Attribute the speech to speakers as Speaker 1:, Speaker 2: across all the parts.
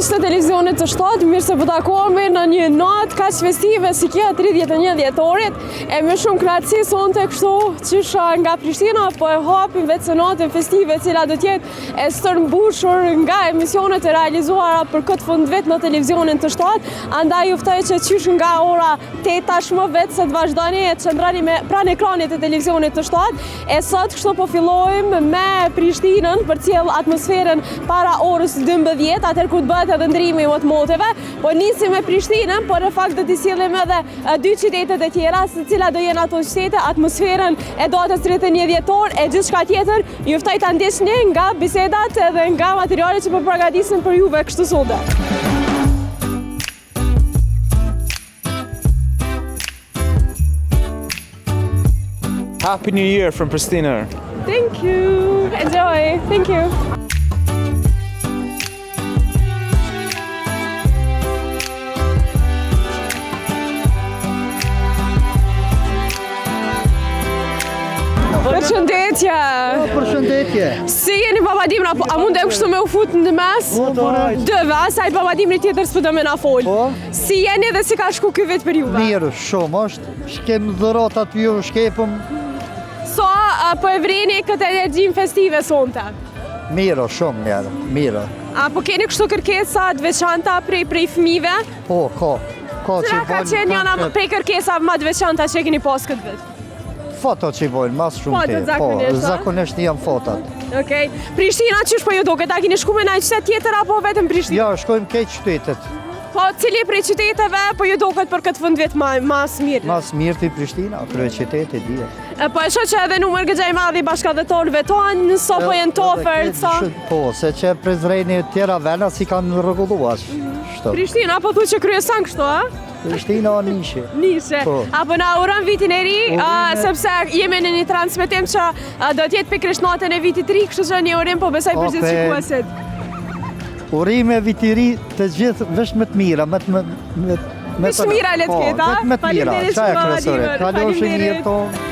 Speaker 1: miq të televizionit të shtati, mirë se po takohemi në një natë kaq festive si kjo 31 dhjetorit. E me shumë kënaqësi sonte kështu qysh nga Prishtina po e hapim vetë së natën festive, e cila do të jetë e stërmbushur nga emisionet e realizuara për këtë fundvit në televizionin të shtatë. Andaj ju ftoj që qysh nga ora 8 tashmë vetë se të vazhdoni e të qëndrani pranë ekranit të televizionit të shtatë. E sot kështu po fillojmë me Prishtinën për cilë atmosferën para orës 12, atër ku të bëhet edhe ndrimi i motmoteve, po nisim me Prishtinën, por në fakt do t'i sillim edhe dy qytetet e tjera, se cila do jenë ato qytete, atmosferën e datës 31 dhjetor e gjithçka tjetër. Ju ftoj ta ndiqni nga bisedat edhe nga materialet që po përgatisim për juve kështu sonte.
Speaker 2: Happy New Year from Pristina.
Speaker 1: Thank you. Enjoy. Thank you. Përshëndetje.
Speaker 3: Përshëndetje.
Speaker 1: Si jeni babadimra, a mundem kështu me u fut në mes? Dëve, asaj babadimri tjetër s'po do me na fol. Si jeni dhe si ka shku ky vit për juve?
Speaker 3: Mirë, shumë është. Shkem dhuratat ju, shkepëm.
Speaker 1: So, po e vrini këtë energjim festive sonte?
Speaker 3: Mirë, shumë mirë, mirë.
Speaker 1: A po keni kështu kërkesa të veçanta prej fëmijëve?
Speaker 3: Po, ka.
Speaker 1: Cila ka qenë njëna prej kërkesa më të veçanta që keni pas këtë vit?
Speaker 3: Foto që i bojnë, mas shumë të. Po, zakonisht janë fotat.
Speaker 1: Okej. Prishtina qysh po ju duket? A keni shku me në qytet tjetër apo vetëm Prishtinë?
Speaker 3: Ja, shkojmë keq qytetet.
Speaker 1: Po, cili prej qyteteve po ju duket për këtë fundvit mas mirë?
Speaker 3: Mas mirë të Prishtina, për qytetet e dhja.
Speaker 1: Po e shoh që edhe numër gëgjaj madhi bashkëdhetorëve tonë, so po jenë tofërt, sa?
Speaker 3: Po, se që prezrejni tjera vena si kanë rregulluar.
Speaker 1: Prishtina, apo thu që kryesan kështu, a?
Speaker 3: Prishtina o nishe.
Speaker 1: Nishe. Apo na uron vitin e ri, sepse jemi në një transmetim që do t'jetë pikërisht natën e vitit ri, kështu që një urim po besoj për gjithë shikuesit.
Speaker 3: Urime viti ri të gjithë vesh më të mira, më të
Speaker 1: mira le të ketë, a?
Speaker 3: Më të mira, qa e kresore, kaloshin mirë tonë.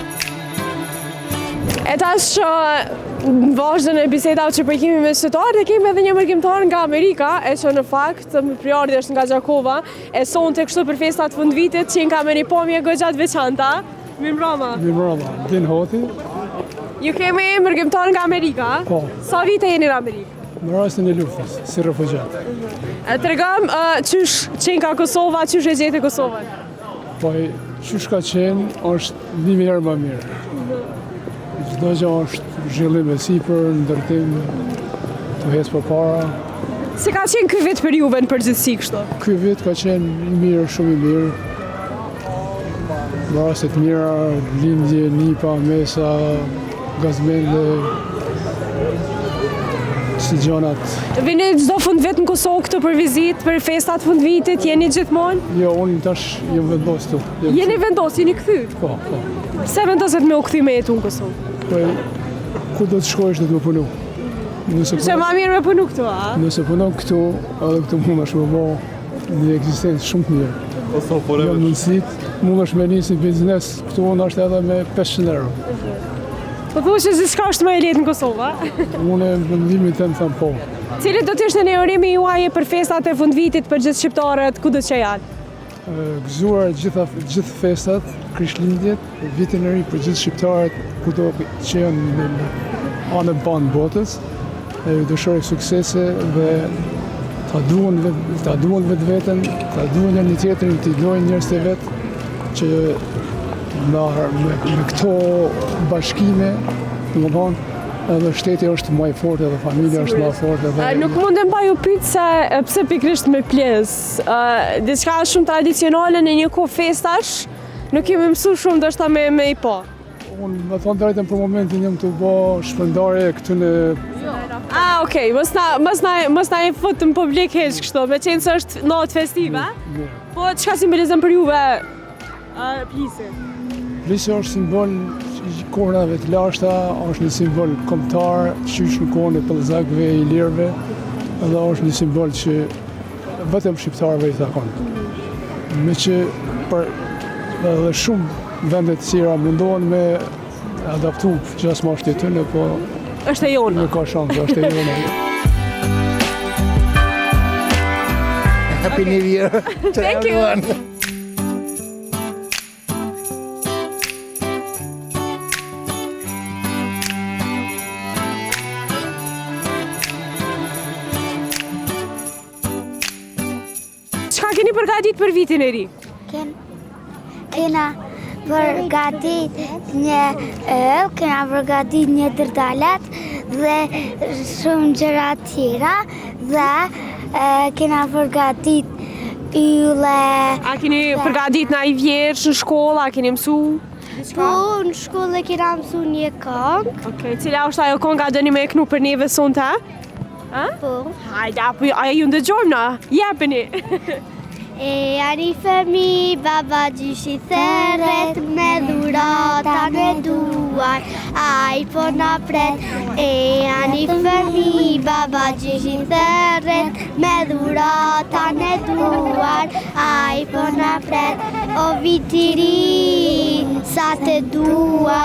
Speaker 1: E tash në vazhdën e bisedave që po kemi me qytetarë, dhe kemi edhe një mërkimtar nga Amerika, e që në fakt më priordi është nga Gjakova, e sonte kështu për festat fundvitit që ka me një pomje goxhat veçanta. Mirëmbrëma.
Speaker 4: Mirëmbrëma, din hoti.
Speaker 1: Ju kemi mërkimtar nga Amerika?
Speaker 4: Po.
Speaker 1: Sa vite jeni në Amerikë?
Speaker 4: Në rastin e luftës, si refugjat.
Speaker 1: Tregom qysh qenë ka Kosova, qysh e gjete Kosovën?
Speaker 4: Po, qysh ka qenë, është një mirë më mirë. Çdo gjë është zhvillim e sipër, ndërtim, të hecë për para.
Speaker 1: Si ka qenë ky vit për juve në përgjithësi kështu?
Speaker 4: Ky vit ka qenë i mirë, shumë i mirë. Në raste të mira, lindje, nipa, mesa, gazmende, si gjonat.
Speaker 1: Vini çdo fundvit në Kosovë këtu për vizitë, për festat fundvitit, jeni gjithmonë?
Speaker 4: Jo, unë tash jem vendos këtu.
Speaker 1: Jeni vendos, jeni kthy?
Speaker 4: Po, po.
Speaker 1: Pse vendoset me u kthy me jetu në Kosovë?
Speaker 4: Po, ku do të shkojsh do të më punu.
Speaker 1: Që ma mirë me punu këtu, a?
Speaker 4: Nëse punon këtu, edhe këtu mund është me bo një eksistencë shumë të mirë. Jo mundësit, mund është me njësi biznes, këtu unë është edhe me 500 euro.
Speaker 1: Po thu që gjithçka është më e lehtë në Kosovë, a?
Speaker 4: Unë e vendimin të më thëmë po.
Speaker 1: Cili do t'ishte një urimi juaj për festat e fundvitit për gjithë shqiptarët, ku do që janë?
Speaker 4: Gëzuar gjithë festat, Krishtlindjet, vitin e ri për gjithë shqiptarët, ku do që janë në anën banë botës, e ju dëshërë suksese dhe ta duhen vetë vetën, ta duhen një tjetërin, t'i dojnë njërës të vetë, që me këto bashkime, në më thonë, edhe shteti është më i fortë edhe familja është më e fortë edhe...
Speaker 1: Nuk mundem pa ju pyet se pse pikërisht me pjesë. Diçka shumë tradicionale në një kohë festash, nuk kemi mësuar shumë ndoshta me i pa.
Speaker 4: Unë me thonë drejtën për momentin jam të bë shpërndarje këtu në...
Speaker 1: Okej, mos na e fut në publik heq kështu, me qenë se është natë festive, po çka simbolizon për juve plisi?
Speaker 4: Plisi është simbol kohërave të lashta, është një simbol kombëtar, qysh në kohën e pëllëzakëve, i lirëve, edhe është një simbol që vetëm shqiptarëve i takon. Me që edhe shumë vendet tjera mundohen me adaptu gjas ma është jetënë, po...
Speaker 1: është e jona.
Speaker 4: Nuk ka shansë, është e jona.
Speaker 3: Happy New Year to
Speaker 1: Thank you.
Speaker 3: everyone.
Speaker 1: Çka keni përgatit për vitin e ri?
Speaker 5: Kena përgatit një ëll, kena përgatit një dërdalet dhe shumë gjëra tjera dhe kena përgatit ylle.
Speaker 1: A keni përgatit në i vjersh në shkolla, a keni mësu?
Speaker 5: Po, në shkollë kena mësu një këngë.
Speaker 1: Okej, cila është ajo konga dëni me e knu për neve sonte?
Speaker 5: Po.
Speaker 1: Hajde, apo ajo ju ndëgjojmë na, jepeni.
Speaker 5: E ari fëmi, baba gjyshi theret, me dhurata në duar, aj po na pret. E ani fëmi, baba gjyshi theret, me dhurata në duar, aj po na pret. O vitiri, sa te dua,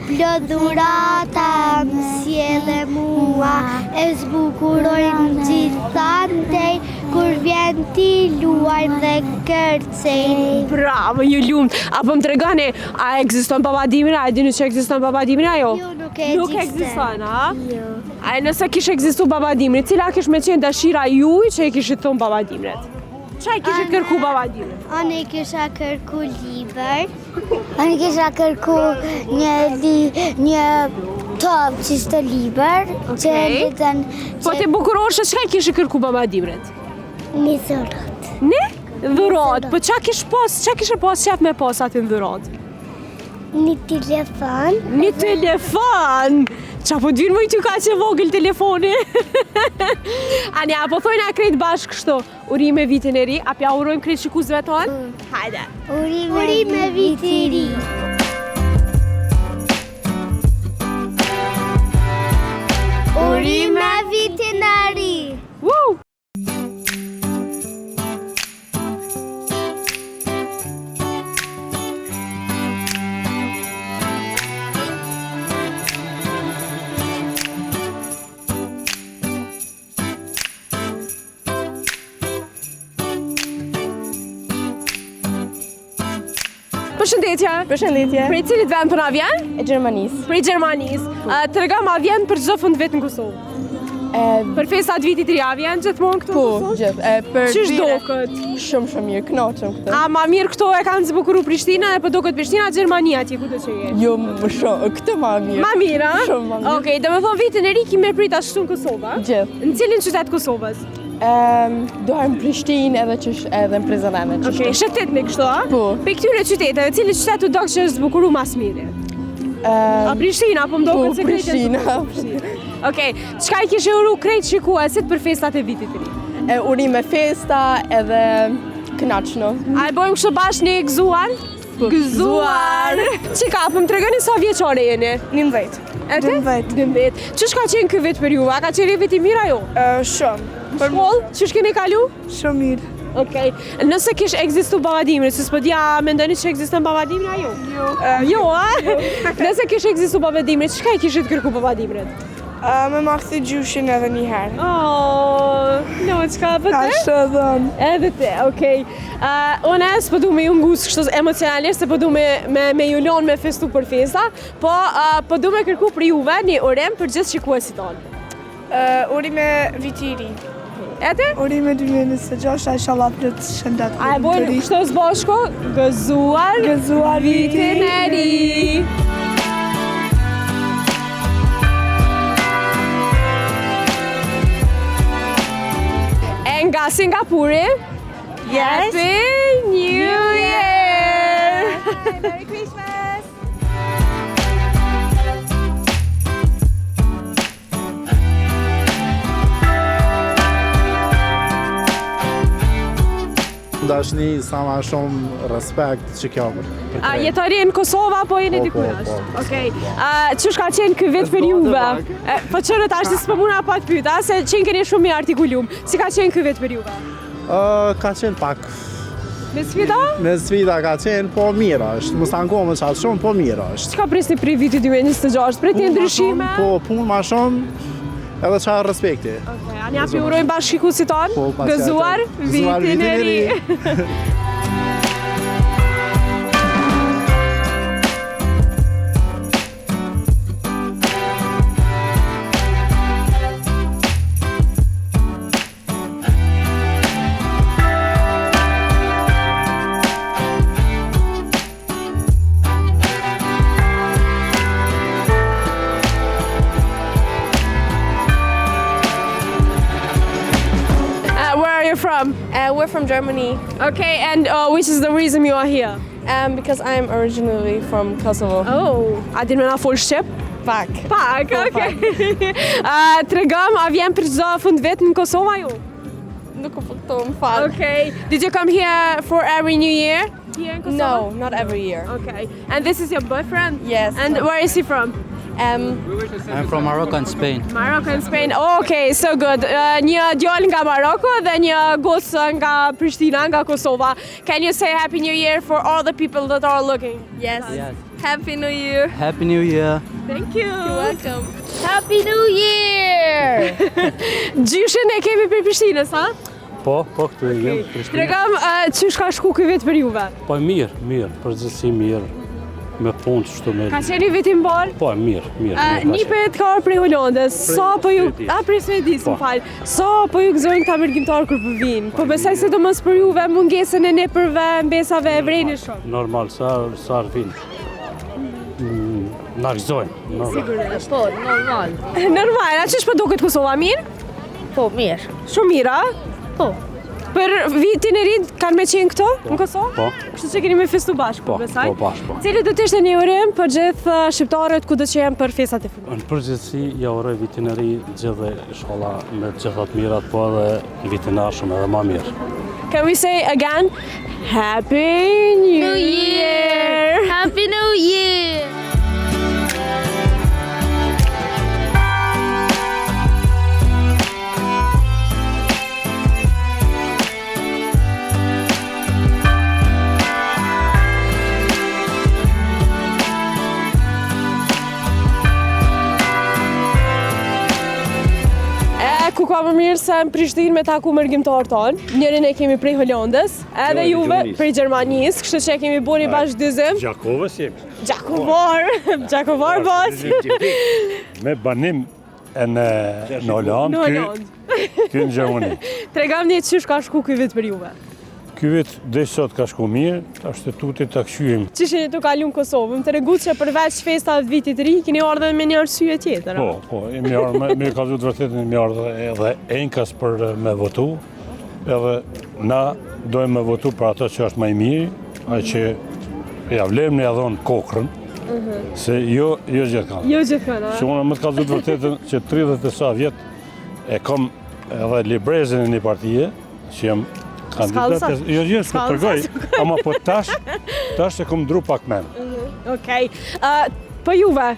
Speaker 5: plot dhurata më sjelle mua, e zbukurojnë gjithantej, kur vjen ti luajmë dhe kërcej.
Speaker 1: Bravo, ju lumt. Apo më tregoni, a ekziston babadimri? A e dini që ekziston babadimri ajo?
Speaker 5: Jo, nuk
Speaker 1: Nuk ekziston, a?
Speaker 5: Jo.
Speaker 1: A nëse kish ekzistu babadimri, cila kish me qenë dashira juaj që i kishit thonë babadimret? Qa i kishit kërku babadimrit?
Speaker 5: Unë kisha kërku libër. Unë kisha kërku një top që ishte libër. Që litën
Speaker 1: Po të bukuroshe, qa i kishit kërku babadimret?
Speaker 5: një dhuratë.
Speaker 1: Ne? Dhurat, po qa kishe pas qef me pas atë në dhurat?
Speaker 5: Një telefon.
Speaker 1: Një telefon! Qa po t'vinë më i ty ka që vogël telefoni? Anja, apo thojnë a krejt bashkë kështu, urime vitin e ri, a pja urojmë krejt shikuzve tonë? Hajde!
Speaker 5: Urime viti i ri. Urime vitin e ri.
Speaker 1: Woo! Përshëndetje.
Speaker 6: Përshëndetje.
Speaker 1: Prej cilit vend për na vjen?
Speaker 6: E Gjermanisë.
Speaker 1: Prej Gjermanisë. Të rega ma vjen për çdo fund vit në Kosovë. Për festat vitit ri a vjen gjithmonë këtu?
Speaker 6: Po,
Speaker 1: në Kosovë?
Speaker 6: gjithë. Për
Speaker 1: Qysh
Speaker 6: vire-
Speaker 1: doket?
Speaker 6: Shumë mirë, kënaqem këtë.
Speaker 1: A ma mirë këto e kanë zbukuru Prishtina e po doket Prishtina, Gjermania atje ku do që je?
Speaker 6: Jo, më shumë, këtë ma mirë.
Speaker 1: Ma mirë, a?
Speaker 6: Shumë ma mirë.
Speaker 1: Okej, dhe me thonë vitin e ri ki me prit ashtu në Kosovë, a?
Speaker 6: Gjithë.
Speaker 1: Në cilin qytet Kosovës?
Speaker 6: Dohem Prishtinë edhe në Prizren.
Speaker 1: Okej, shëtet me kështu, a?
Speaker 6: Po.
Speaker 1: Pe këtyre qyteteve, cili qytet u doke që është zbukuru mas miri? A Prishtina, po më
Speaker 6: Po,
Speaker 1: doket se krejt e
Speaker 6: Prishtina.
Speaker 1: Okej, qka i kishe uru krejt shikuesit për festat e vitit të ri?
Speaker 6: Urime festa edhe kënaqno.
Speaker 1: A e bojmë kështë bashkë një gëzuar? Gëzuar! Qika, po më tregoni sa vjeqare jeni?
Speaker 7: 11.
Speaker 1: Ete? 12. Qësh ka qenë ky vit për juve? A ka qenë vit i mirë ajo?
Speaker 7: Shumë.
Speaker 1: Shkollë? Qësh keni kalu?
Speaker 7: Shumë mirë.
Speaker 1: Okej. Nëse kish ekzistu babadimri, se s'po dja mendoni që ekziston babadimri ajo? Jo, a? Nëse kish ekzistu babadimri, çka i kishit kërku babadimrit?
Speaker 7: Me makthi gjyshin edhe një herë.
Speaker 1: Oh, no, çka po te?
Speaker 7: Ashtë edhe.
Speaker 1: Edhe te, okej. Unë s'po du me ju ngus kështu emocionalisht, se po du me ju lon me festu për festa, po du me kërku për juve një urem për gjithë shikuesit tonë.
Speaker 7: Urime viti i ri.
Speaker 1: Ete?
Speaker 7: Urime 2026, a inshallah plot shëndet.
Speaker 1: A e bojnë kështu s'bashko? Gëzuar vitin e ri! Nga Singapuri.
Speaker 7: Yes.
Speaker 1: Happy New Year!
Speaker 7: Merry Christmas!
Speaker 8: Dashni, sa ma shumë respekt që kjo për
Speaker 1: A jetoni në Kosovë apo jeni diku jashtë? Okej. Ç'është ka qenë ky vit për juve? Po çfarë tash s'po muna pa të pyeta, se qenë keni shumë mirë artikulum. Si ka qenë ky vit për juve?
Speaker 8: Ka qenë pak
Speaker 1: Me sfida?
Speaker 8: me sfida ka qenë, po mirë është. Mos ankohem qatë shumë, po mirë është.
Speaker 1: Çka prisni për vitin 2026? Pritni ndryshime?
Speaker 8: Po punë ma shumë, edhe qa respekti.
Speaker 1: A një api urojnë bashkikusit tonë?
Speaker 8: Po,
Speaker 1: Gëzuar vitin e ri. From?
Speaker 6: We're from Germany
Speaker 1: Okay, and which is the reason you are here?
Speaker 6: because I'm originally from Kosovo.
Speaker 1: Oh, a din me na full shqip?
Speaker 6: Pak.
Speaker 1: Pak, okay. Tregom, a vjen për çdo fund vit në Kosovë ju?
Speaker 6: Nuk u kuptoj, më fal.
Speaker 1: Okay. Did you come here for every New Year? Here in Kosovo?
Speaker 6: No, not every year.
Speaker 1: Okay. And this is your boyfriend?
Speaker 6: Yes.
Speaker 1: And where is he from?
Speaker 9: I'm from Morocco and Spain.
Speaker 1: Morocco and Spain. Oh, okay, so good. Një djalë nga Morocco dhe një gocë nga Prishtina, nga Kosova. Can you say Happy New Year for all the people that are looking?
Speaker 6: Yes.
Speaker 9: Yes.
Speaker 6: Happy New Year.
Speaker 9: Happy New Year.
Speaker 1: Thank you.
Speaker 6: You're welcome.
Speaker 5: Happy New Year!
Speaker 1: Gjyshin e kemi për Prishtinës, ha?
Speaker 10: Po, këtu e jem.
Speaker 1: Tregom, çish ka shku ky vit për juve?
Speaker 10: Po mirë, përgjithësi mirë. Me punë çto me.
Speaker 1: Ka qenë vit i mbar?
Speaker 10: Po mirë.
Speaker 1: Nipet ka prej Holandës. Sa po ju, prej Swedis, më fal. Sa po ju gëzojnë këta mirëgjimtar kur po vinë. Po besoj se domos për juve mungesën e nepërve, mbesave e vreni shumë.
Speaker 10: Normal, sa vinë. Na gëzojnë.
Speaker 1: Sigurisht.
Speaker 5: Po, normal.
Speaker 1: Normal, a çish po duket Kosova mirë?
Speaker 5: Po, mirë.
Speaker 1: Shumë mirë, a?
Speaker 5: Po.
Speaker 1: Për vitin e ri kanë me qenë këto në Kosovë?
Speaker 10: Po.
Speaker 1: Kështu që keni me festu bashkë,
Speaker 10: Po,
Speaker 1: besoj.
Speaker 10: po bashkë, po.
Speaker 1: Cili do të ishte një urim për gjithë shqiptarët kudo që janë për festat e fundit?
Speaker 10: Në përgjithësi, ja uroj vitin e ri gjithë inshallah me gjithat mirat, po edhe vitin e ardhshëm edhe më mirë.
Speaker 1: Can we say again? Happy New Year!
Speaker 5: Happy New Year!
Speaker 1: Ku ka më mirë se në Prishtinë me taku mërgjimtar tonë. Njërin e kemi prej Holandës, edhe juve prej Gjermanisë, kështu që kemi buni bashkëdizim.
Speaker 11: Gjakovës jemi.
Speaker 1: Gjakovar bas.
Speaker 11: Me banim e në Hollandë, ky në Gjermani.
Speaker 1: Tregam një çish ka shku ky vit për juve.
Speaker 11: Ky vit dhe sot ka shku mirë, ashtë të tutit të këshyim.
Speaker 1: Çish jeni tu kalu në Kosovë? Më tregu që përveç festave të vitit të ri, keni ardhur me një arsye tjetër.
Speaker 11: Po, me ka dhëtë vërtetin me ardhë edhe enkas për me votu, edhe na dojmë me votu për ato që është maj mirë, a që ja vlem në jadhon kokrën, se jo gjithë kanë.
Speaker 1: Jo gjithë kanë,
Speaker 11: Që unë më të ka dhëtë vërtetin që 30 e sa vjetë e kom edhe librezin e një partije, që jem kandidat, jo s'po tërgoj, ama po tash e kom dru pak men.
Speaker 1: Okej. Po juve,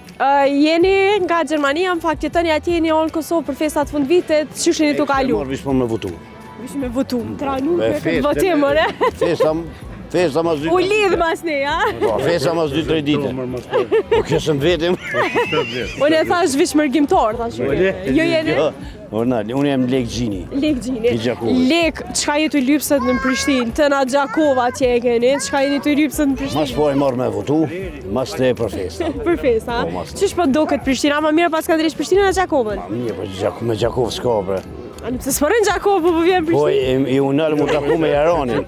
Speaker 1: jeni nga Gjermania, në fakt jetoni atje jeni në Kosovë për festat fund vitit, çish jeni tu kalu?
Speaker 12: Vish po me votu.
Speaker 1: Vish me votu. Tranu këtë votim, ore.
Speaker 12: Festa mas 2.
Speaker 1: U lidh mas ne, a?
Speaker 12: Po, festa mas 2-3 dite. Po kësëm vetim.
Speaker 1: Unë e thash vish mërgjimtar, thash. Jo jeni?
Speaker 12: Unë jam Lek Gjini.
Speaker 1: Lek Gjini.
Speaker 12: I Gjakovës.
Speaker 1: Lek, çka jetu lypset në Prishtinë? Të na Gjakova atje e keni, çka jeni të lypset në Prishtinë?
Speaker 12: Mas po e marrë me votu, mas te për festa.
Speaker 1: Për festa, a? Çish po duket Prishtina, ma mirë pas ka drejt Prishtinën a Gjakovën?
Speaker 12: Mirë, po me Gjakovë s'ka, bre.
Speaker 1: A në pëse s'përën Gjakovë, po vjen Prishtinë?
Speaker 12: Po, i unalë mu taku me Jaranin.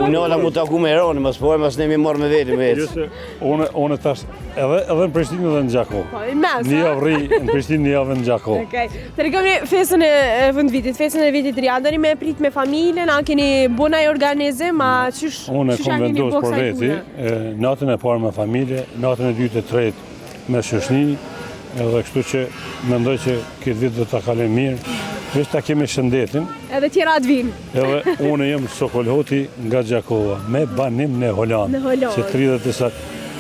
Speaker 12: Unalë mu taku me Jaranin, mas po e mas nemi marrë me vetë.
Speaker 11: Unë tash edhe në Prishtinë edhe në Gjakovë.
Speaker 1: Po, i mes,
Speaker 11: Një javë në Prishtinë, një javë në Gjakovë.
Speaker 1: Okej. Të regëm një festën e fund vitit, festën e vitit ri, andoni me prit me familjen, a keni bunaj organizim, a qysh
Speaker 11: Unë e kom vendos për veti, natën e parë me familje, natën e dytë e tretë me shoshni, edhe kështu që mendoj që këtë vit do ta kalojmë mirë, veç ta kemi shëndetin.
Speaker 1: Edhe tjera të vinë.
Speaker 11: Edhe unë jem Sokolhoti nga Gjakova, me banim në Hollandë.
Speaker 1: Në Hollandë.
Speaker 11: Që 30 e sa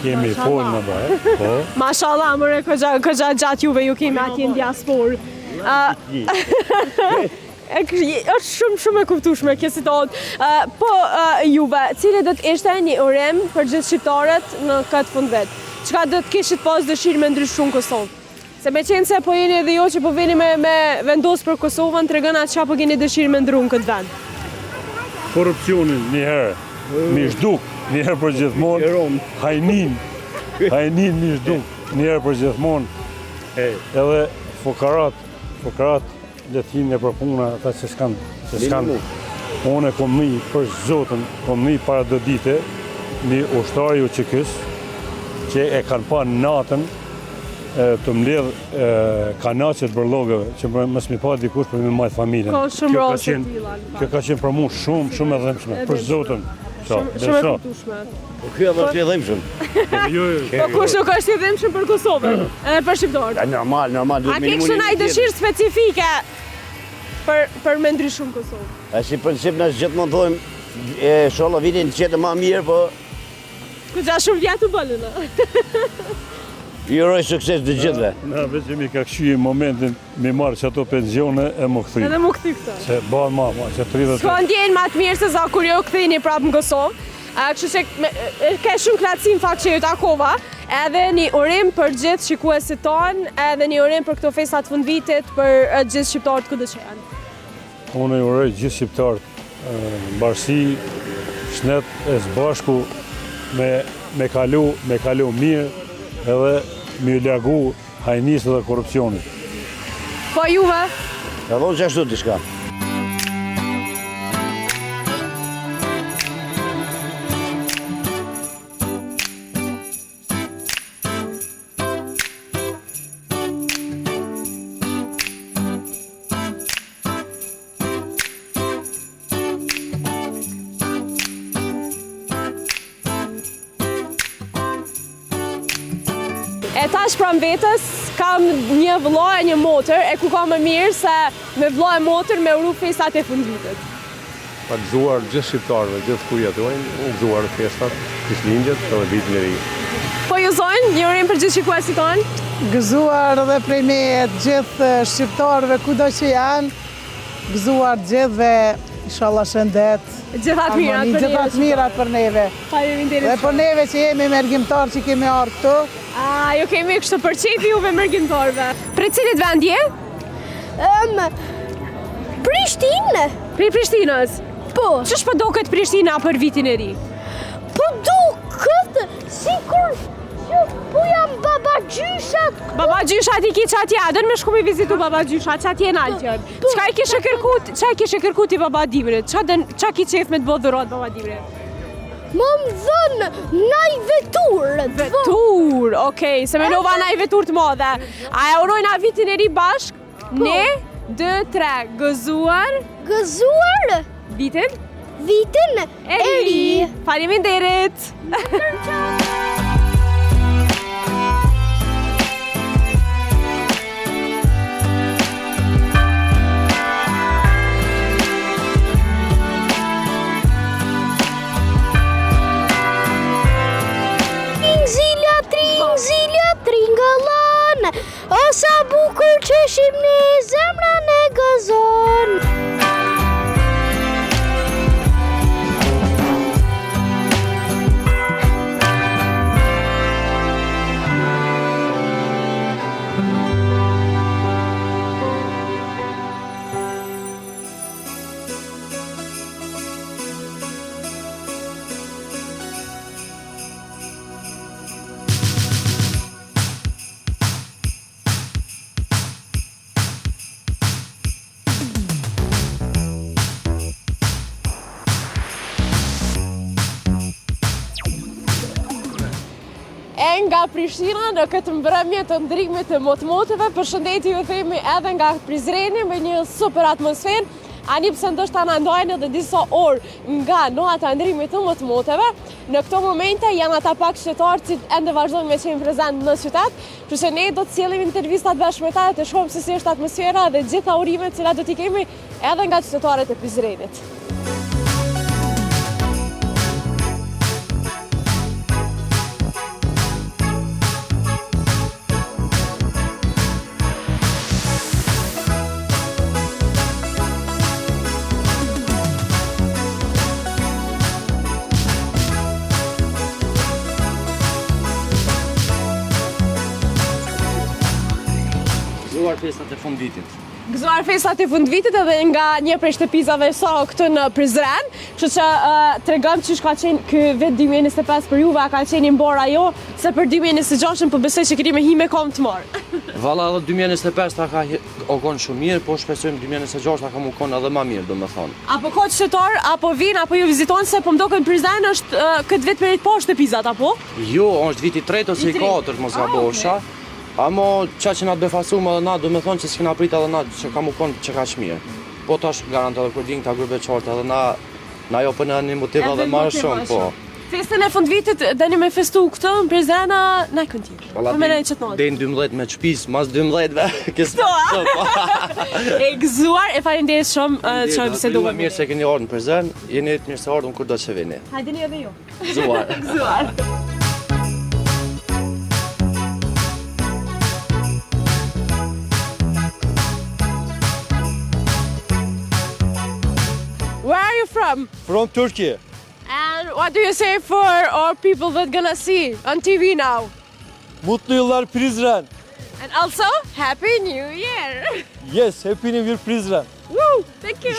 Speaker 11: kemi folë në bajë. Po.
Speaker 1: Mashallah, mëre, këgja gjatë juve ju kemi atje në diasporë. është shumë e kuptueshme kjo situatë. Po juve, cili do të ishte një urim për gjithë shqiptarët në këtë fundvit? Çka do të kishit pas dëshirë me ndryshu në Kosovë? Se me qenë se po jeni edhe jo që po vini me vendos për Kosovën, të regëna që po keni dëshirë me ndru në këtë vend?
Speaker 11: Korupcionin njëherë, mi shduk, njëherë për gjithmonë, hajnin mi shduk, njëherë për gjithmonë, edhe fokarat letin e për puna, ata që s'kan, one kom një për zotën, kom një para do dite, një ushtarju që kësë, që e kanë pa natën, të mbledh kanaqet bërllogëve, që mos mi pa dikush për mi majtë familjen.
Speaker 1: Ka shumë rase tilla.
Speaker 11: Kjo ka qenë për mu shumë e dhëmshme, për zotën.
Speaker 1: Shumë e kuptueshme.
Speaker 12: Po kjo edhe është i dhëmshëm.
Speaker 1: Po kush nuk është i dhëmshëm për Kosovën, edhe për shqiptarët?
Speaker 12: Normal.
Speaker 1: A ke kështu ndaj dëshirë specifike për me ndryshuar Kosovën?
Speaker 12: A si princip na gjithmonë thojmë, inshallah vitin të jetë më mirë, po
Speaker 1: ku gja shumë vjetë u bëllë, në?
Speaker 12: Ju uroj sukses të gjithëve.
Speaker 11: Na veç mi ka këshy momentin mi marrë që ato pensione e më këthy.
Speaker 1: Edhe më këthy këta.
Speaker 11: Se banë mama, që 30...
Speaker 1: S'ka ndjenë ma të mirë se za kur jo këthini prapë në Kosovë. Kështu që ke shumë klatësi në fakt që ju takova, edhe një urim për gjithë shikuesit tonë, edhe një urim për këto festat fund vitit, për gjithë shqiptarët këtë që janë.
Speaker 11: Unë i uroj gjithë shqiptarët, barësi, shnet e zbashku, me kalu mirë, edhe me ju largu hajnisë dhe korupcionit.
Speaker 1: Po juve?
Speaker 12: Edhe unë që ashtu t'i shka.
Speaker 1: E tash pram vetës, kam një vëlla e një motër, e ku ka më mirë se me vëlla e motër me uru festat e fundvitit.
Speaker 13: Pa gëzuar gjithë shqiptarëve, gjithë ku jetojnë, gëzuar festat, Krishtlindjet edhe vitin e ri.
Speaker 1: Po ju zonjë, një urim për gjithë shikuesit tonë?
Speaker 14: Gëzuar edhe prej me gjithë shqiptarëve kudo që janë, gëzuar gjithëve, inshallah shëndet.
Speaker 1: Gjithat mirat për neve.
Speaker 14: Gjithat mirat për neve. Dhe për neve që jemi mërgjimtar që kemi arë këtu.
Speaker 1: Jo kemi kështë përqefi juve mërgjimtarve. Për cilit vend je?
Speaker 5: Prishtinë.
Speaker 1: Për Prishtinës?
Speaker 5: Po.
Speaker 1: Qësh po do këtë Prishtina për vitin e ri?
Speaker 5: Po do këtë, sikur që po jam baba gjyshat.
Speaker 1: Baba gjyshat i ki që atje, dërë me shku me vizitu baba gjyshat, që atje në Altjon. Qa i kishe kërkut i baba Dimrit? Qa ki qef me të bodhë dhurat baba Dimrit?
Speaker 5: Më dhënë naj vetur.
Speaker 1: Vetur, okej, se me nova naj vetur të madhe. A e urojna vitin e ri bashk? Ne, 2, 3, gëzuar.
Speaker 5: Gëzuar?
Speaker 1: Vitin?
Speaker 5: Vitin e ri.
Speaker 1: Faleminderit.
Speaker 5: Zilja tringëllon, o sa bukur që shimni zemrën e gëzon.
Speaker 1: Nga Prishtina në këtë mbrëmje të ndrimit të motmotëve, përshëndetje ju themi edhe nga Prizreni me një super atmosferë, ani pse ndoshta na ndajnë edhe disa orë nga nota e ndrimit të motmotëve. Në këto momente janë ata pak qytetarë që ende vazhdojnë me qenë prezent në qytet, kështu që ne do të sjellim intervistat bashkë me ta, të shohim se si është atmosfera dhe gjitha urimet që do t'i kemi edhe nga qytetarët e Prizrenit.
Speaker 9: festat e fundvitit.
Speaker 1: Gëzuar festat e fundvitit edhe nga një prej shtëpisave sa këtu në Prizren, kështu që tregom çish ka qenë ky vit 2025 për juve, a ka qenë i mbar ajo, se për 2026 po besoj që kemi hime kom të marr.
Speaker 9: Valla edhe 2025 ta ka qenë shumë mirë, po shpresojmë 2026 ta ka më qenë edhe më mirë, domethënë.
Speaker 1: Apo ka qytetar, apo vinë, apo ju viziton, se po mdokën Prizren është këtë vit për po shtëpisat, apo?
Speaker 9: Jo, është viti i tretë ose i katërt mos gabosha. Amo qa që na të befasumë edhe na, do me thonë që s'kina prit edhe na që ka mu konë që ka shmirë. Po tash garant edhe kur din këta grupe qartë edhe na jo për në një motiv edhe ma shumë, po.
Speaker 1: Festën e fundvitit deni me festu këtë në Prizrena, na i këntirë.
Speaker 9: Dejnë 12 me qpis, mas 12-ve, kësë
Speaker 1: e gëzuar, e falenderit shumë që biseduar.
Speaker 9: Mirë se keni ardhur në Prizren, jeni mirë se ardhur kur do që vini.
Speaker 1: Hajdeni edhe ju.
Speaker 9: Gëzuar.
Speaker 1: Gëzuar. Where are you from?
Speaker 15: From Turkey.
Speaker 1: And what do you say for our people that gonna see on TV now?
Speaker 15: Mutlu yıllar Prizren.
Speaker 1: And also, Happy New Year!
Speaker 15: Yes, Happy New Year Prizren.
Speaker 1: Woo! Thank you!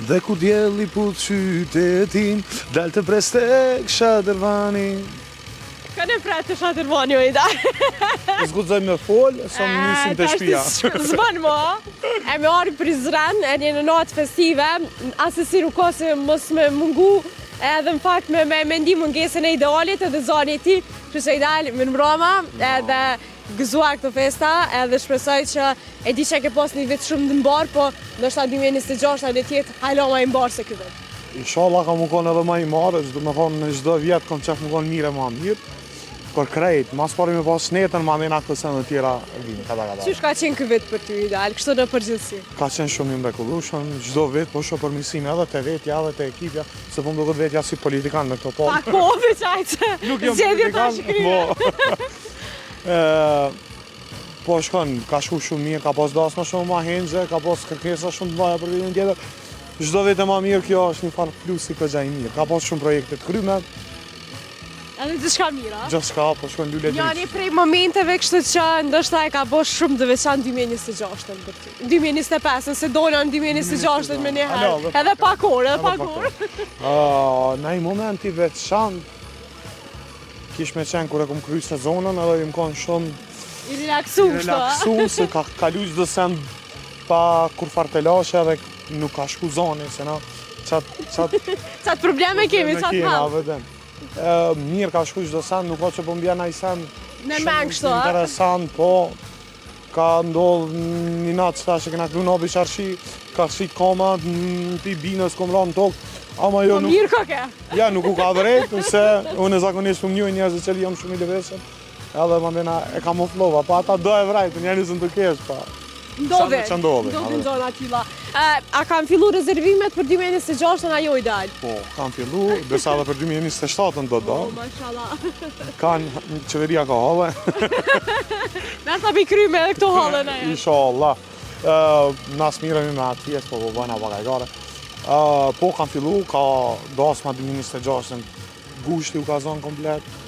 Speaker 8: Dhe ku djeli put qytetin, dal të preste Shadërvani.
Speaker 1: Ka në pra të Shadërvani o i da?
Speaker 8: Zgudzoj me folë, sa më nysim të shpia.
Speaker 1: Zbën mo, e me arë Prizren, e një në natë festive, asesi nuk ka se mos me mungu, edhe në fakt me mendim mungesën e idealit edhe zani ti, që që ideal më në mbroma, edhe gëzuar këtë festa, edhe shpresoj që e di që ke pas një vit shumë të mbar, po ndoshta 2026 edhe tjetë hajlo ma i mbar se këtë vit.
Speaker 8: Inshallah ka më konë edhe ma i marë, do me thonë në çdo vjetë kom qef më konë mire ma mirë, por krejt, mas pari me pas netën, ma mena këtë sen dhe tjera vinë, kada.
Speaker 1: Qysh ka qenë këtë vit për ty ideal, kështu në përgjithësi?
Speaker 8: Ka qenë shumë i mrekullueshëm, çdo vit, po shoh përmirësinë edhe te vetja edhe te ekipja, se po më duket vetja si politikan në këto
Speaker 1: Pa kohë, qajtë, zjedhje ta shkrije.
Speaker 8: Po shkon, ka shku shumë mirë, ka pas dasma shumë ma hengje, ka pas kërkesa shumë të mëdha për vitin tjetër. Çdo vit e ma mirë, kjo është një farë plusi këgja i mirë. Ka pas shumë projekte të kryme.
Speaker 1: Edhe gjithçka mira?
Speaker 8: Gjithçka, po shkon lule dritë.
Speaker 1: Një prej momenteve kështu që ndoshta e ka bosh shumë të veçantë 2026-ën për ty. 2025-ën, se dona në 2026-ën me një herë. Edhe pak orë,
Speaker 8: Në një moment i veçantë, kish me qenë kur e kom kry sezonën edhe i më konë shumë
Speaker 1: i relaksu,
Speaker 8: se ka kalu çdo sen pa kur fartelashe edhe nuk ka shku zoni, se na
Speaker 1: qatë probleme kemi, qatë halë.
Speaker 8: Mirë ka shku çdo sen, nuk ka që po mbja i sen
Speaker 1: shumë
Speaker 8: interesant, po ka ndodhë një natë qëta që kena kru në obi qarshi, ka shik koma, ti binës kom ra në tokë, ama jo nuk...
Speaker 1: Mirë ka ke?
Speaker 8: Ja, nuk u ka drejtë, se unë e zakonisht më njoj njerëzit që li jam shumë i leveshëm, edhe më ndena e kamuflova, pa ata do e vrajtë, njerëzën të kesh, pa...
Speaker 1: Ndodhe,
Speaker 8: ndodhe
Speaker 1: zonë atila. A kam fillu rezervimet për 2026-ën a jo ideal?
Speaker 8: Po, kam fillu, besa dhe për 2027-ën do do.
Speaker 1: Mashallah.
Speaker 8: Qeveria ka hale.
Speaker 1: Me sa pi kryme edhe këto hale në e.
Speaker 8: Inshallah. Nas miremi me atë fjesë, po bëjna bagajgare. Po, kam fillu, ka dasma 2026-ën, gushti u ka zonë komplet.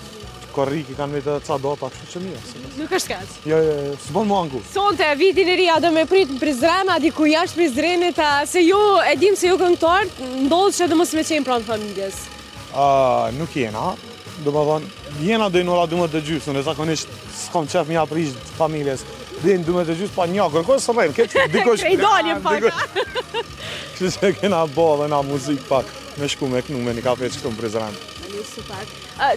Speaker 8: Korriki kanë vetë ca dota, kështu që mirë.
Speaker 1: Nuk është kaq.
Speaker 8: Jo, s'bën mua angu.
Speaker 1: Sonte vitin e ri do me prit në Prizren, a diku jashtë Prizrenit, se ju e dim se ju këngëtar, ndodhë që dhe mos me qenë pranë familjes.
Speaker 8: Nuk jena, do më thonë, jena dojnë ora 12:30, në zakonisht s'kom qef mja prish familjes. Dojnë 12:30, pa një, kërkoj së rejnë, këtë dikosh...
Speaker 1: Prej dalje paka.
Speaker 8: Kështë që kena bo dhe na muzik pak, me shku me knu me një kafe që këtu në Prizren.
Speaker 1: Super.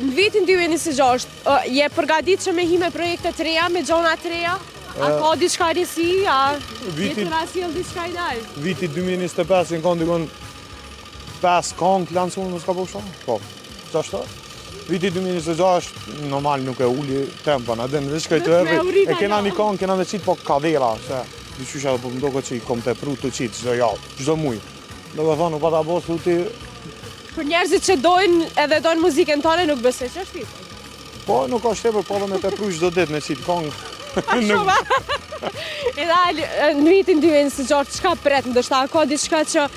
Speaker 1: Në vitin 2026, je përgadit që me hi me projekte të reja, me gjona të reja? A ka diçka risi, a jetë në asil diçka i dalë?
Speaker 8: Viti 2025 në konë dikon 5 kongë të lansunë në s'ka po shumë? Po, që ashtë? Viti 2026, normal nuk e uli tempa, në den, dhe shkaj të erri, e kena një kongë, kena dhe qitë po kadera, se dyqysha dhe po më doko që i kom të pru të qitë, qdo javë, qdo mujë. Dhe dhe thonë, pa ta bo thuti...
Speaker 1: Për njerëzit që dojnë edhe dojnë muzikën tane, nuk besoj që është tjetër?
Speaker 8: Po, nuk është tepër, po dhe me të pru qdo ditë me qitë kongë.
Speaker 1: Pa shumë! Edhe në vitin 2026 çka pret, ndoshta ka diçka që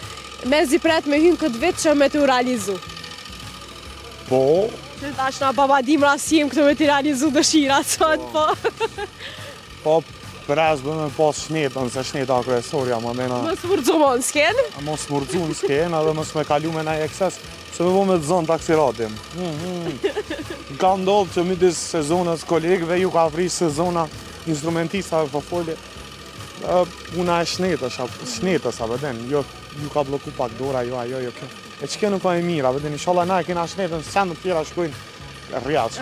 Speaker 1: mezi pret me hyn këtë vit që me të realizu.
Speaker 8: Po,
Speaker 1: Që tash na babadim rasim këtu me të realizu dëshirat sot, po.
Speaker 8: po pres do me pas shnetën, se shneta kryesorja më mena.
Speaker 1: Mos furxumon s'ken?
Speaker 8: Mos murxu në skenë edhe mos me kalu me na ekses, se me bo me të zonë taksiratim. Ka ndodhë që midis sezonës kolegëve ju ka vrish sezona instrumentista për folje. Puna e shnetës, a vëden, ju ka bloku pak dora, jo ajo, jo kjo. E që kjo nuk ka e mira, vëden, inshallah na e kena shnetën, se në tjera shkojnë rjatës.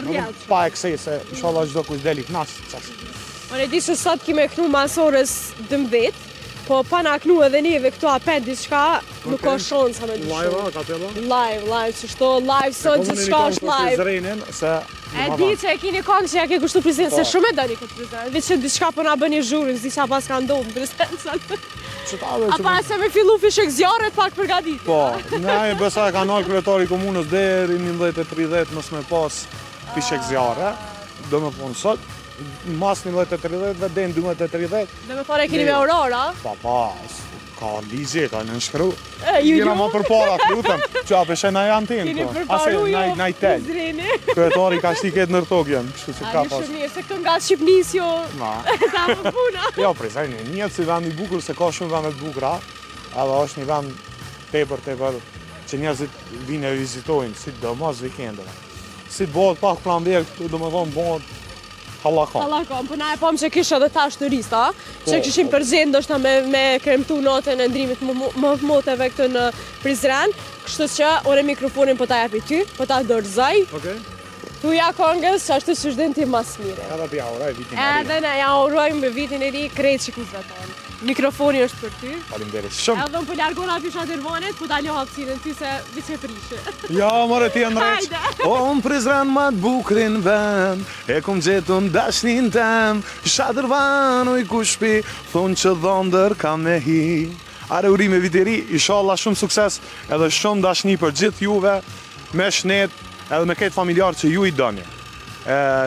Speaker 8: Pa e kësej se inshallah gjdo kush deli knasht, qas.
Speaker 1: Unë e di që sot kime knu masorës 12, po pa na knu edhe neve këtu apet diçka, nuk ka shonë sa me dyshu.
Speaker 8: Live, ka të
Speaker 1: Live, që shto live sot gjithçka është live. E di që e kini konë që ja ke kushtu prezident, se shumë e dani këtë prezident. Veç që diçka po na bëni zhurën, zdi që pas ka ndohë në prezidentsat. A para se me fillu fishek zjarët pak përgatit.
Speaker 8: Po, ne besa e kanal kryetari komunës deri 19:30 mos me pas fishek zjarë, do me thonë sot. Mas 19:30 dhe 12:30.
Speaker 1: Dhe me thore e keni me Aurora?
Speaker 8: Pa, ka ligje, ka në nshkru.
Speaker 1: Ju
Speaker 8: Jena ma për para, të lutëm, që apeshe na janë tim.
Speaker 1: Keni përparu jo, Prizreni.
Speaker 8: Kryetari ka shtiket nër togjen, kështu që ka
Speaker 1: A,
Speaker 8: pas.
Speaker 1: shumë mirë, se këtu nga Shqipnis jo, ta më puna.
Speaker 8: Jo, Prizreni, njëtë si vend i bukur, se ka shumë vendet bukura, edhe është një vend tepër që njerëzit vinë e vizitojnë, si do mos vikendeve. Si të bëhet pak plan B, këtu do me thonë bëhet
Speaker 1: Hallakon, po na e pom që kisha dhe tash turista, që kishim përgjen ndoshta me kremtu notën e ndrimit më moteve këtë në Prizren, kështu që ore mikrofonin po ta japi ty, po ta dorëzoj. Tu ja kongës që ashtu që shdhen ti mas mire.
Speaker 8: Edhe t'ja uroj vitin e ri.
Speaker 1: Edhe ne ja urojmë me vitin e ri krejt që kuzve tonë. Mikrofoni është për ty.
Speaker 8: Faleminderit shumë.
Speaker 1: Edhe po largona pishat Irvanit, po ta ljoha hapësinën ty se vice prishe.
Speaker 8: Ja, more ti e ndreq. O, në Prizren ma të bukrin vend, e kum gjetun dashnin tem, Shadërvan u i kushpi, thonë që dhondër ka me hi. Are urime vit i ri, inshallah shumë sukses, edhe shumë dashni për gjithë juve, me shnet, edhe me këtë familjar që ju i doni.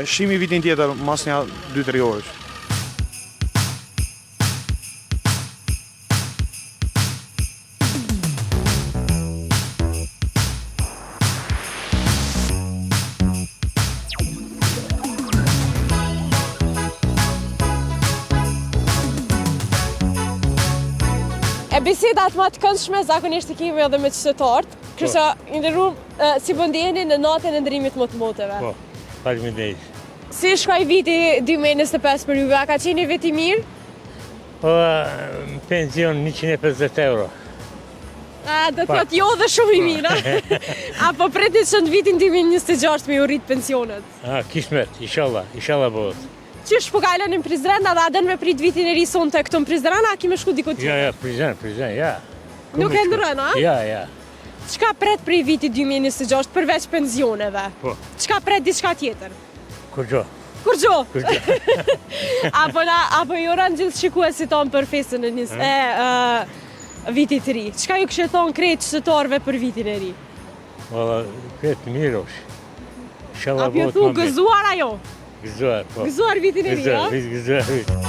Speaker 8: Shimi vitin tjetër, mas një 2-3 orësh.
Speaker 1: Bisedat më të këndshme zakonisht i kemi edhe me qytetarët, kështu ndërrum si po ndjeni në natën e ndrimit më të moteve.
Speaker 16: Po, faleminderit.
Speaker 1: Si shkoj viti 2025 për juve, a ka qenë vit i mirë?
Speaker 16: Po, pension 150 euro.
Speaker 1: Do të thotë jo dhe shumë i mirë, apo pretit që në vitin 2026 me ju rrit pensionet?
Speaker 16: Kismet, inshallah bëhet.
Speaker 1: Qysh po kalon në Prizren, edhe adën me prit vitin e ri sonte këtu në Prizren, a ki me shku dikot tjetër?
Speaker 16: Ja, Prizren, ja.
Speaker 1: Nuk e ndërën, a?
Speaker 16: Ja.
Speaker 1: Qka pret prej vitit 2026 përveç pensioneve?
Speaker 16: Po.
Speaker 1: Qka pret diçka tjetër?
Speaker 16: Kur gjo.
Speaker 1: Apo ju rënë gjithë shikuesit tonë për festën e vitit të ri. Qka ju kështë thonë krejt qytetarëve për vitin e ri?
Speaker 16: Kretë mirë është.
Speaker 1: Apo ju thu gëzuar ajo?
Speaker 16: Gëzuar, po.
Speaker 1: Gëzuar vitin e ri, a?
Speaker 16: Gëzuar vitin.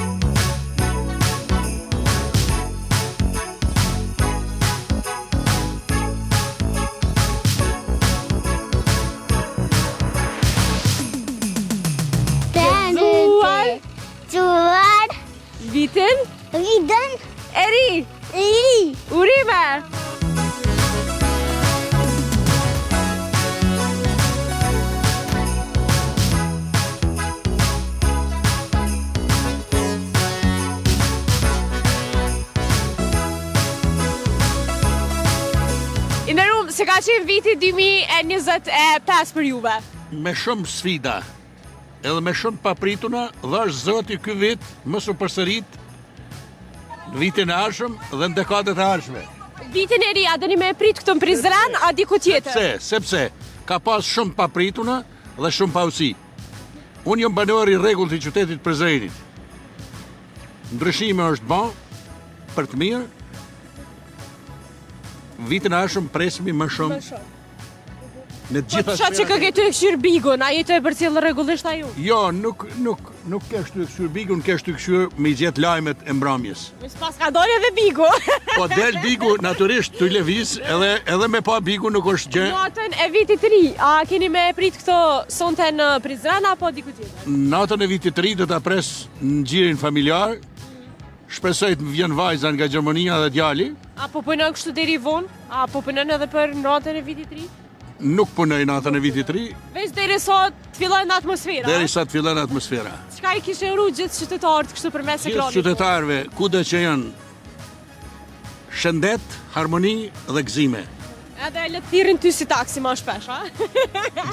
Speaker 5: Gëzuar
Speaker 1: vitin e ri. Urime! Inderum, se ka qenë viti 2025 për juve?
Speaker 17: Me shumë sfida, edhe me shumë paprituna, dhe është zoti ky vit mos u përsërit në vitin e ardhshëm dhe në dekadet e ardhshme.
Speaker 1: Vitin e ri, a dëni me prit këtë në Prizren, a diku tjetër?
Speaker 17: Sepse ka pas shumë paprituna dhe shumë pausi. Unë jam banor i rregullt i qytetit Prizrenit. Ndryshime është bën për të mirë. Vitin e ardhshëm presimi më shumë Në të gjitha
Speaker 1: Qa që ke të këshyr bigun, a jetë e për cilë rregullisht a ju?
Speaker 17: Jo, nuk kesh të këshyr bigun, kesh të këshyr me gjetë lajmet e mbrëmjes.
Speaker 1: Pas ka dole edhe bigu.
Speaker 17: Po del bigu naturisht të lëviz, edhe me pa bigu nuk është gjë.
Speaker 1: Natën e vitit të ri, a keni me prit këto sonte në Prizren apo diku tjetër?
Speaker 17: Natën e vitit të ri do ta pres në gjirin familjar. Shpresoj të vjen vajza nga Gjermania dhe djali.
Speaker 1: A po punon kështu deri vonë? A po punon edhe për natën e vitit të ri?
Speaker 17: Nuk punoj natën e vitit të ri,
Speaker 1: Veç deri sa të fillojnë atmosfera.
Speaker 17: derisa të fillon atmosfera.
Speaker 1: Çka i kishe uru gjithë qytetarët kështu përmes
Speaker 17: Gjithë
Speaker 1: ekranit?
Speaker 17: qytetarëve, kudo që janë, shëndet, harmoni dhe gëzime.
Speaker 1: Edhe le të thirrin ty si taksi ma shpesh, a?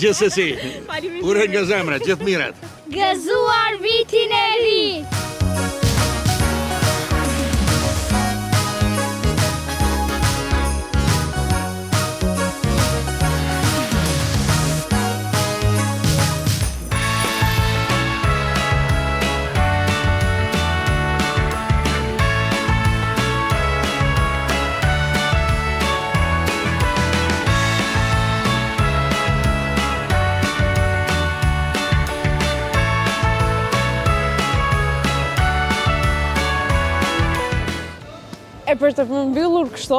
Speaker 17: Gjithsesi,
Speaker 1: Faleminderit.
Speaker 17: uroj nga zemra, gjithë mirat.
Speaker 5: Gëzuar vitin e ri!
Speaker 1: E për të përmbyllur kështu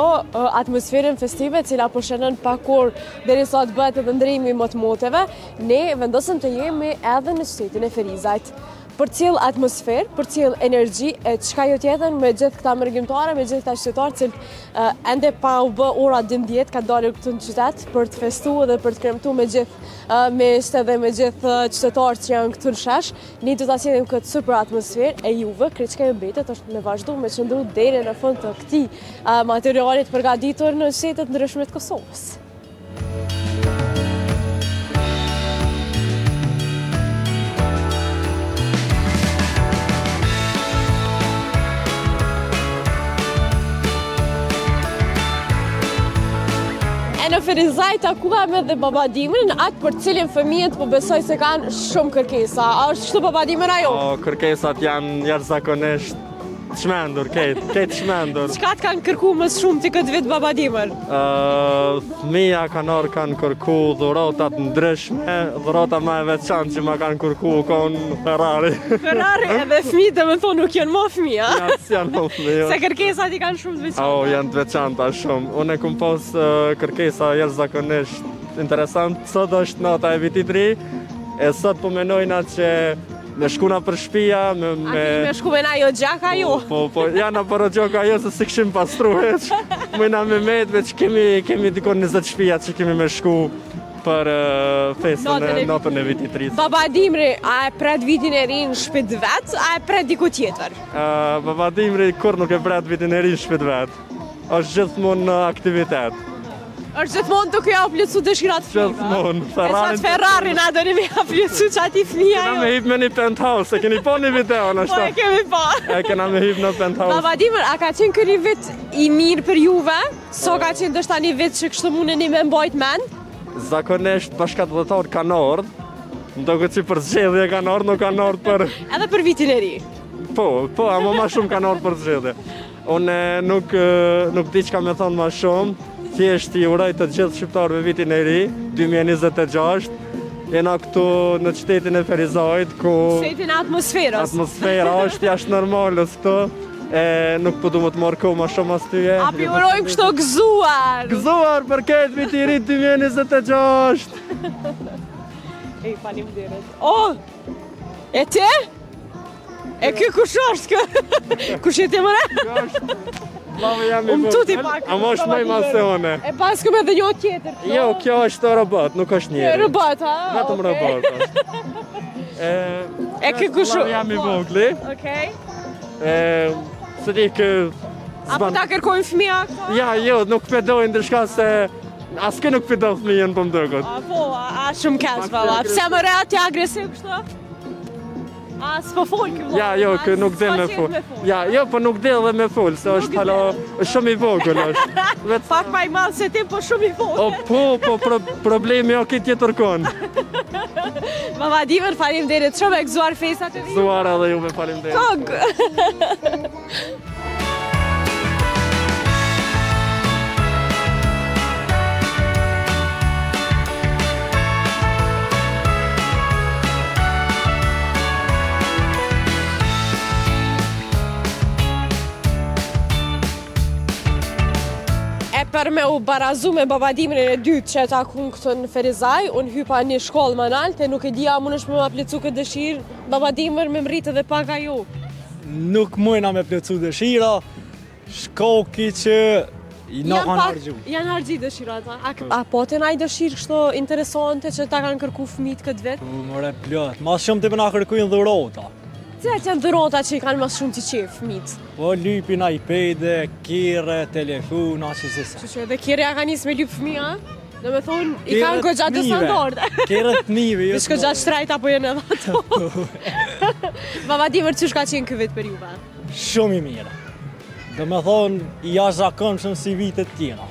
Speaker 1: atmosferën festive, cila po shënon pakur derisa të bëhet edhe ndrimi më të moteve, ne vendosëm të jemi edhe në qytetin e Ferizajt. Për cilë atmosferë, për cilë energji, çka jo tjetër me gjithë këta mërgjimtare, me gjithë këta qytetarë cilë ende pa u bë ora 12 ka dalur këtu në qytet për të festuar dhe për të kremtuar me gjithë meshte dhe me gjithë qytetarët që janë këtu në shesh. Ne do ta sillim këtë super atmosferë e juve, krejt çka ju mbetet është me vazhdu me qëndru deri në fund të këtij materialit përgatitur në qytetet ndryshme të Kosovës. Në Ferizaj takuam edhe babadimrin, atë për cilin fëmijët po besoj se kanë shumë kërkesa. A është kështu babadimër ajo?
Speaker 18: Kërkesat janë jashtëzakonisht shmendur, ketë shmendur.
Speaker 1: Çka të kanë kërku më shumë ti këtë vit babadimër?
Speaker 18: Fëmija kanë kërku dhuratat ndryshme, dhurata më e veçantë që ma kanë kërku konë Ferrari.
Speaker 1: Ferrari edhe fëmijët dhe më thonë nuk janë më fëmija.
Speaker 18: Ja, s'janë më fëmija.
Speaker 1: Se kërkesat i kanë shumë të veçanta.
Speaker 18: Janë të veçanta shumë. Unë e kum pos kërkesa jashtëzakonisht interesant. Sot është nata e vitit ri, e sot po menojna që me shkuna për shtëpia,
Speaker 1: me shku me na jo gjaka jo?
Speaker 18: Po, janë për gjaka jo se si këshim pastru heq. Mëjna me medve që kemi dikon 20 shtëpia që kemi me shku për festën e natën e vitit ri.
Speaker 1: Babadimri, a e pret vitin e ri në shtëpi vet, a e pret diku tjetër?
Speaker 18: Babadimri kur nuk e pret vitin e ri në shtëpi vet. Është gjithmonë në aktivitet.
Speaker 1: Është gjithmonë duke ja plotsu dëshirat fëmijëve.
Speaker 18: Gjithmonë.
Speaker 1: Ferrari na doni me ja plotsu çati fëmia.
Speaker 18: Kena me hip me një penthouse, e keni pa një video në
Speaker 1: Po e kemi pa.
Speaker 18: E kena me hip në penthouse.
Speaker 1: Babadimër, a ka qenë ky një vit i mirë për juve? So ka qenë ndoshta një vit që kështu mundeni me mbajt mend?
Speaker 18: Zakonisht bashkëdhëtar kanë ardhur. Ndoqët si për zgjedhje kanë ardhur, nuk kanë ardhur për
Speaker 1: edhe për vitin e ri.
Speaker 18: Po, ama më shumë kanë ardhur për zgjedhje. Unë nuk di çka më thon më shumë. Thjesht i uroj të gjithë shqiptarëve vitin e ri, 2026. Jena këtu në qytetin e Ferizajt, ku
Speaker 1: qytetin e atmosferës.
Speaker 18: Atmosfera është jashtë normalës këtu. Nuk po du më të marrë kohë ma shumë as tyje.
Speaker 1: A pi urojmë kështu gëzuar.
Speaker 18: Gëzuar për këtë viti i ri 2026.
Speaker 1: Ej, faleminderit. E ti? E ky kush është kë? Kush je ti mëre?
Speaker 18: Lave jam i vogël. Ama është më i madh se unë.
Speaker 1: E pas këmë edhe një tjetër.
Speaker 18: Jo, kjo është robot, nuk është njeri.
Speaker 1: Robot, ha?
Speaker 18: Vetëm robot është.
Speaker 1: E ky kush?
Speaker 18: Lave jam i vogli.
Speaker 1: Okej.
Speaker 18: Se di kë...
Speaker 1: Apo ta kërkojnë fëmija këto?
Speaker 18: Ja, jo, nuk pëdojnë ndërshka se... Aske nuk pëdoj fëmijën për mdëgët.
Speaker 1: Po, a shumë keq, valla. Pse më re atë agresiv kështu? A s'po fol këtu?
Speaker 18: Ja, jo, kë nuk del me fol. Ja, jo, po nuk del dhe me fol, se është halo, shumë i vogël është.
Speaker 1: Pak ma i madh se ti, po shumë i vogël.
Speaker 18: Po, problemi o këtë tjetër konë.
Speaker 1: Babadimër, faleminderit shumë e gëzuar festat e vi.
Speaker 18: Gëzuar edhe juve, faleminderit.
Speaker 1: Kog! për me u barazu me babadimrin e dytë që e takun këtë në Ferizaj, unë hypa një shkollë më nalte, nuk e dija mund është me ma plecu këtë dëshirë, babadimër me mritë edhe pak ajo.
Speaker 15: Nuk mujna me plecu dëshira, shkoki që i në kanë hargju.
Speaker 1: Janë hargji dëshirata. A po të naj dëshirë kështu interesante që ta kanë kërku fëmijët këtë vetë?
Speaker 15: More plot, mas shumë të përna kërkujnë dhurota.
Speaker 1: Cilat janë dhurota që i kanë mas shumë të qefë fëmijët?
Speaker 15: Po lypin iPad-e, kire, telefona, që se sa.
Speaker 1: Që edhe kire ja ka njësë me lypë fëmija? Dhe me thonë, i kanë këgja të standard.
Speaker 15: Kire të mive, jo të
Speaker 1: Vishko gjatë shtrajt apo jenë edhe ato. Babadimër, që shka qenë këtë për juve?
Speaker 15: Shumë i mire. Dhe me thonë, i jashtëzakonshëm shumë si vitet tjera.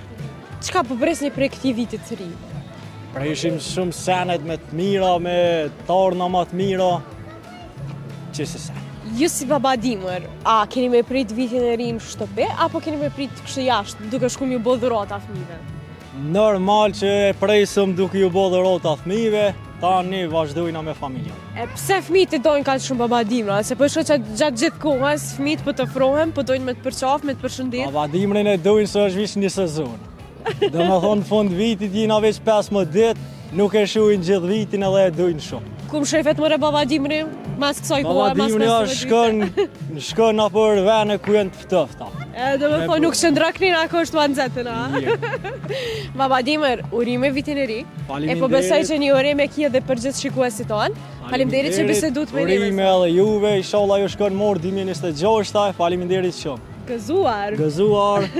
Speaker 1: Qka po presni prej këtij vitit të ri?
Speaker 15: Ishim shumë senet me të mira, me tarna ma të mira, që se sa.
Speaker 1: Ju si babadimër, a keni me prit vitin e ri në shtëpi, apo keni me prit kështë jashtë, duke shku një bo dhurata fëmijëve?
Speaker 15: Normal që e presëm duke ju bo dhurata fëmijëve, tani vazhdojna me familjen.
Speaker 1: E pse fëmijët i dojnë kaq shumë babadimra? Se po shko që gjatë gjithë kohës, fëmijët po të frohen, po dojnë me të përqaf, me të përshëndet.
Speaker 15: Babadimrin e dojnë së është vish një sezon. Dhe me thonë fund vitit jina veç 15 dit, nuk e shuin gjithë vitin edhe e dojnë shumë.
Speaker 1: Kum shefet mëre babadimri, mas kësoj kohë, mas
Speaker 15: 15 shkën në për vene ku jenë të ftëfta.
Speaker 1: Dhe me thonë nuk qëndraknin ako është të anëzetën, a? Babadimër, urime vitin e ri. E po besoj që një urime kje dhe për gjithë shikuesit tonë. Faleminderit që bisedut me njëve.
Speaker 15: Urime edhe juve, inshallah ju shkën morë 2026, faleminderit shumë.
Speaker 1: Gëzuar.
Speaker 15: Gëzuar.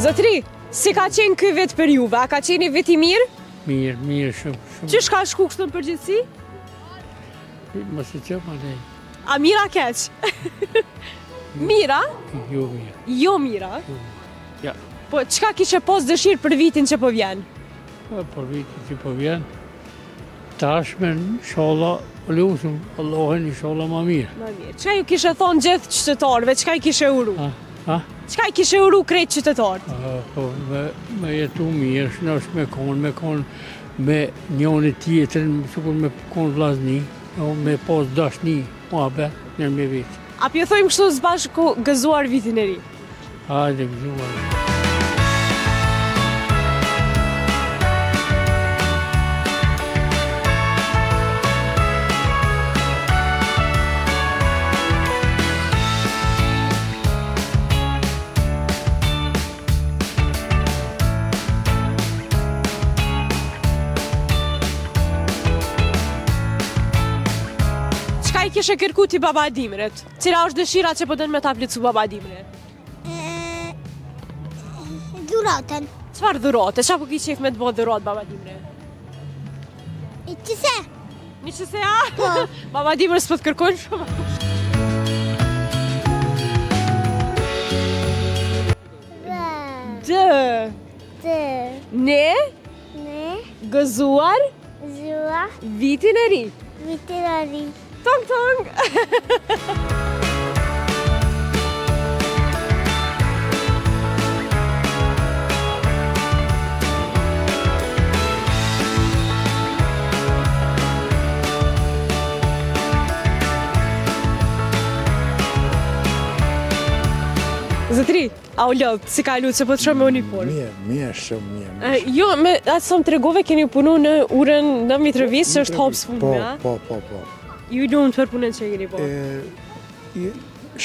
Speaker 1: Zotri, si ka qenë ky vit për juve? A ka qenë vit i mirë?
Speaker 16: Mirë, shumë.
Speaker 1: Që shka shku kështu në përgjithësi?
Speaker 16: Mos e qëmë alej.
Speaker 1: A mira keq? Mira?
Speaker 16: Jo mirë.
Speaker 1: Jo mira?
Speaker 16: Ja.
Speaker 1: Po, qka kishe pos dëshirë për vitin që po vjen?
Speaker 16: Për vitin që po vjen, tashme, inshallah, lusëm, Allahin, inshallah, ma mirë.
Speaker 1: Ma mirë. Qka ju kishe thonë gjithë qytetarëve? Qka i kishe uru? Qka i kishe uru krejt qytetarët?
Speaker 16: Po, me jetu mirë, shnash me konë me njëni tjetërin, sikur me konë vlazni, me pas dashni, muhabet, nërë me vitë.
Speaker 1: A pjo thojmë kështu zbashku gëzuar vitin e ri?
Speaker 16: Hajde, gëzuar.
Speaker 1: Kishe kërku ti babadimrit? Cila është dëshira që po dënë me ta aplicu babadimrit?
Speaker 5: Dhuratën.
Speaker 1: Qfar dhurate? Qa po ki qef me të bo dhurat babadimrit?
Speaker 5: I qëse.
Speaker 1: Një qëse a? Po. Babadimrit s'po të kërkojnë shumë. Dë.
Speaker 5: Dë.
Speaker 1: Ne?
Speaker 5: Ne.
Speaker 1: Gëzuar?
Speaker 5: Zua.
Speaker 1: Vitin e ri.
Speaker 5: Vitin e ri.
Speaker 1: Tong tong! Zotri, a u lodhë, si ka lutë, se po të shumë me uniformë?
Speaker 19: Mirë, shumë mirë.
Speaker 1: Jo, atë sa më tregove, keni punu në urën në Mitrovic, që është hopës fundme, a?
Speaker 19: Po.
Speaker 1: Ju i lumë të për punën që e keni po?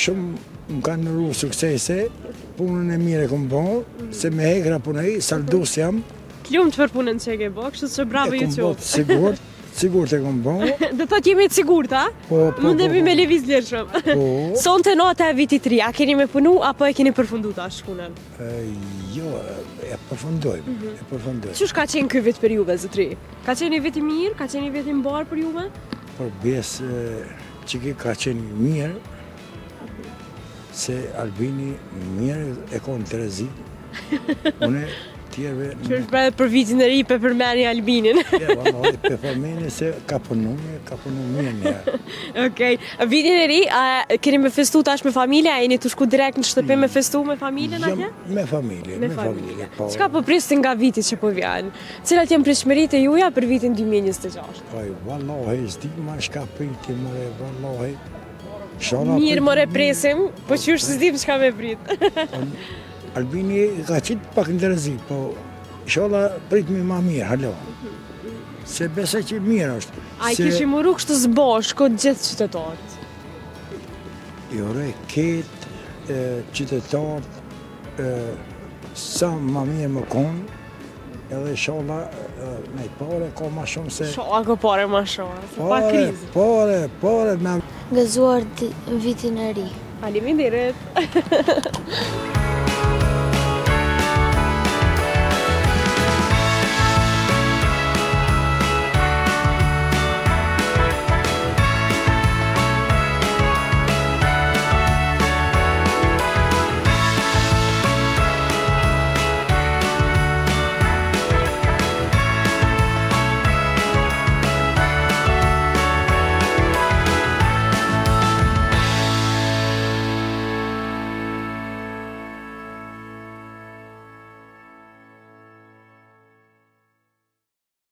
Speaker 19: Shumë më kanë nëru suksese, punën e mire këmë po, se me hekra punëj, saldus jam.
Speaker 1: Të lumë të për punën që e keni po, kështë që bravo ju qovë.
Speaker 19: Sigurt e këmë po.
Speaker 1: Dhe thot jemi të sigurt, a?
Speaker 19: Po.
Speaker 1: Mundemi me leviz lërshëm.
Speaker 19: Po.
Speaker 1: Son të nota e vitit 3, a keni me punu, apo e keni përfundu ta shpunën?
Speaker 19: Jo, e përfundojmë.
Speaker 1: Qysh ka qenë ky vit për juve, zotri? Ka qenë një vit i mirë, ka qenë një vit i mbarë për juve?
Speaker 19: Por besë që ka qenë mirë, se Albini mirë e konë të rezi. Une tjerëve.
Speaker 1: Që është bërë për vitin e ri për përmeni Albinin.
Speaker 19: Ja, vallaj, për përmeni se ka punu mirë një.
Speaker 1: Okej. Vitin e ri, keni me festu tash me familja, jeni të shku direkt në shtëpi me festu me familjen atje?
Speaker 19: Me familje.
Speaker 1: Çka po prisni nga viti që po vjen? Cilat janë pritshmëritë e juaja për vitin 2026?
Speaker 19: Vallaj, s'di ma shka priti, more, vallaj.
Speaker 1: Mirë, more presim, po qysh s'dim çka me prit.
Speaker 19: Albini ka qitë pak ndërëzi, po shola pritmi ma mirë, halo. Se besoj që mirë është.
Speaker 1: A i kishim uru kështu zbosh, këtë gjithë qytetarët?
Speaker 19: Jo, ketë qytetarët, sa ma mirë më konë, edhe shola me pare ka ma shumë se...
Speaker 1: Shola ka pare ma shumë, se pa krizë.
Speaker 19: Pare, me...
Speaker 5: Gëzuar vitin e ri.
Speaker 1: Faleminderit.